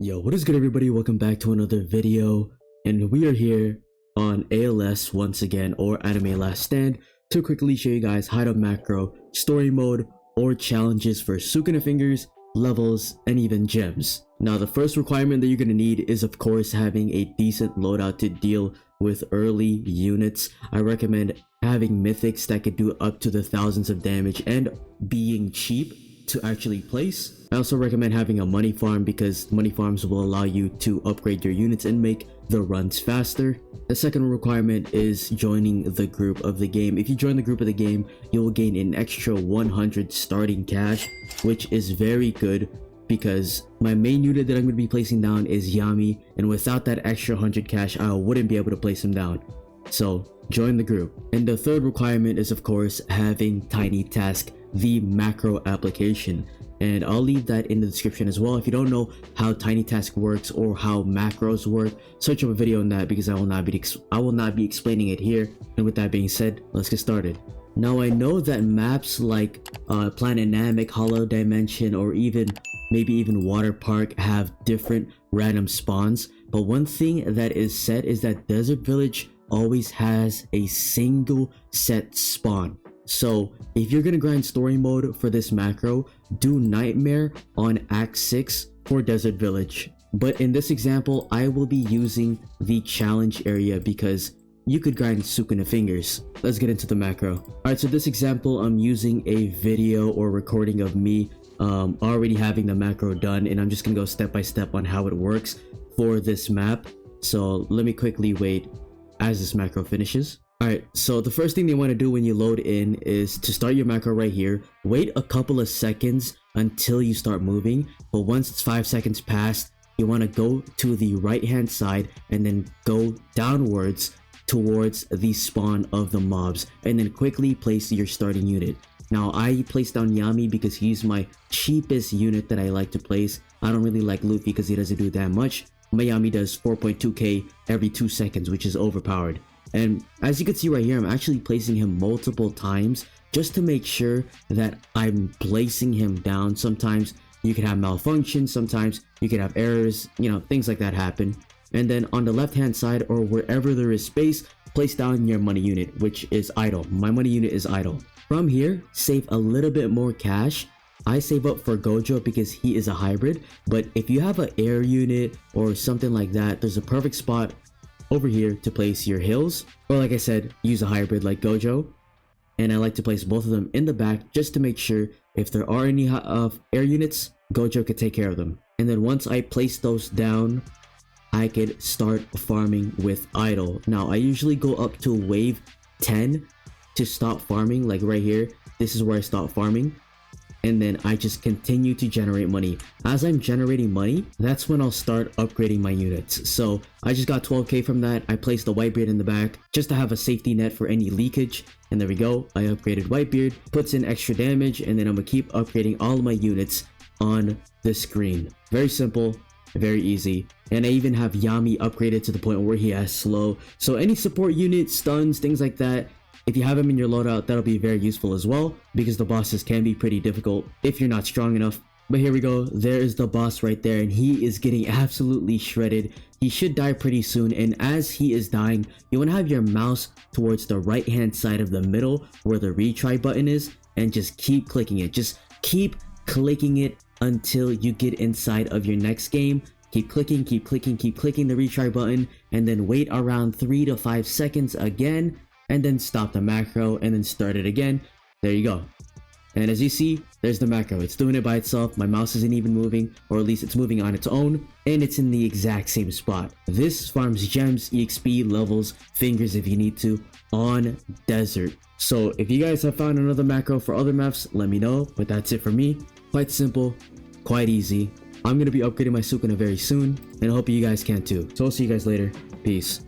Yo, what is good everybody? Welcome back to another video, and we are here on ALS once again, or Anime Last Stand, to quickly show you guys hideout macro, story mode, or challenges for Sukuna fingers, levels, and even gems. Now the first requirement that you're going to need is of course having a decent loadout to deal with early units. I recommend having mythics that could do up to the thousands of damage and being cheap to actually place. I also recommend having a money farm because money farms will allow you to upgrade your units and make the runs faster. The second requirement is joining the group of the game. If you join the group of the game, you'll gain an extra 100 starting cash, which is very good because my main unit that I'm going to be placing down is Yami, and without that extra 100 cash, I wouldn't be able to place him down. So join the group. And the third requirement is of course having Tiny Task, the macro application, and I'll leave that in the description as well. If you don't know how Tiny Task works or how macros work, search up a video on that because I will not be explaining it here. And with that being said, let's get started. Now I know that maps like FreeNami, Hollow Dimension, or maybe even Water Park have different random spawns, but one thing that is set is that Desert Village always has a single set spawn. So if you're gonna grind story mode for this macro, do Nightmare on Act 6 for Desert Village. But in this example, I will be using the challenge area because you could grind Sukuna fingers. Let's get into the macro. Alright, so this example, I'm using a video or recording of me already having the macro done, and I'm just gonna go step by step on how it works for this map. So let me quickly wait as this macro finishes. Alright, so the first thing you want to do when you load in is to start your macro right here. Wait a couple of seconds until you start moving, but once it's 5 seconds past, you want to go to the right hand side and then go downwards towards the spawn of the mobs, and then quickly place your starting unit. Now I placed down Yami because he's my cheapest unit that I like to place. I don't really like Luffy because he doesn't do that much. My Yami does 4.2k every 2 seconds, which is overpowered. And as you can see right here, I'm actually placing him multiple times just to make sure that I'm placing him down. Sometimes you can have malfunction, sometimes you can have errors, things like that happen. And then on the left hand side, or wherever there is space, place down your money unit, which is idle. My money unit is idle. From here, save a little bit more cash. I save up for Gojo because he is a hybrid, but if you have an air unit or something like that, there's a perfect spot over here to place your hills, or like I said, use a hybrid like Gojo. And I like to place both of them in the back just to make sure if there are any air units, Gojo could take care of them. And then once I place those down, I could start farming with idle. Now I usually go up to wave 10 to stop farming, like right here. This is where I stop farming, and then I just continue to generate money. As I'm generating money, that's when I'll start upgrading my units. So I just got 12k from that. I placed the Whitebeard in the back just to have a safety net for any leakage, and there we go. I upgraded Whitebeard, puts in extra damage, and then I'm gonna keep upgrading all of my units on the screen. Very simple, very easy. And I even have Yami upgraded to the point where he has slow, so any support unit, stuns, things like that, if you have him in your loadout, that'll be very useful as well, because the bosses can be pretty difficult if you're not strong enough. But here we go, there is the boss right there, and he is getting absolutely shredded. He should die pretty soon, and as he is dying, you want to have your mouse towards the right hand side of the middle where the retry button is, and just keep clicking it. Just keep clicking it until you get inside of your next game. Keep clicking, keep clicking, keep clicking the retry button, and then wait around 3 to 5 seconds again, and then stop the macro and then start it again. There you go. And as you see, there's the macro. It's doing it by itself. My mouse isn't even moving, or at least it's moving on its own, and it's in the exact same spot. This farms gems, EXP, levels, fingers if you need to, on desert. So if you guys have found another macro for other maps, let me know. But that's it for me. Quite simple, quite easy. I'm going to be upgrading my Sukuna very soon, and I hope you guys can too. So I'll see you guys later. Peace.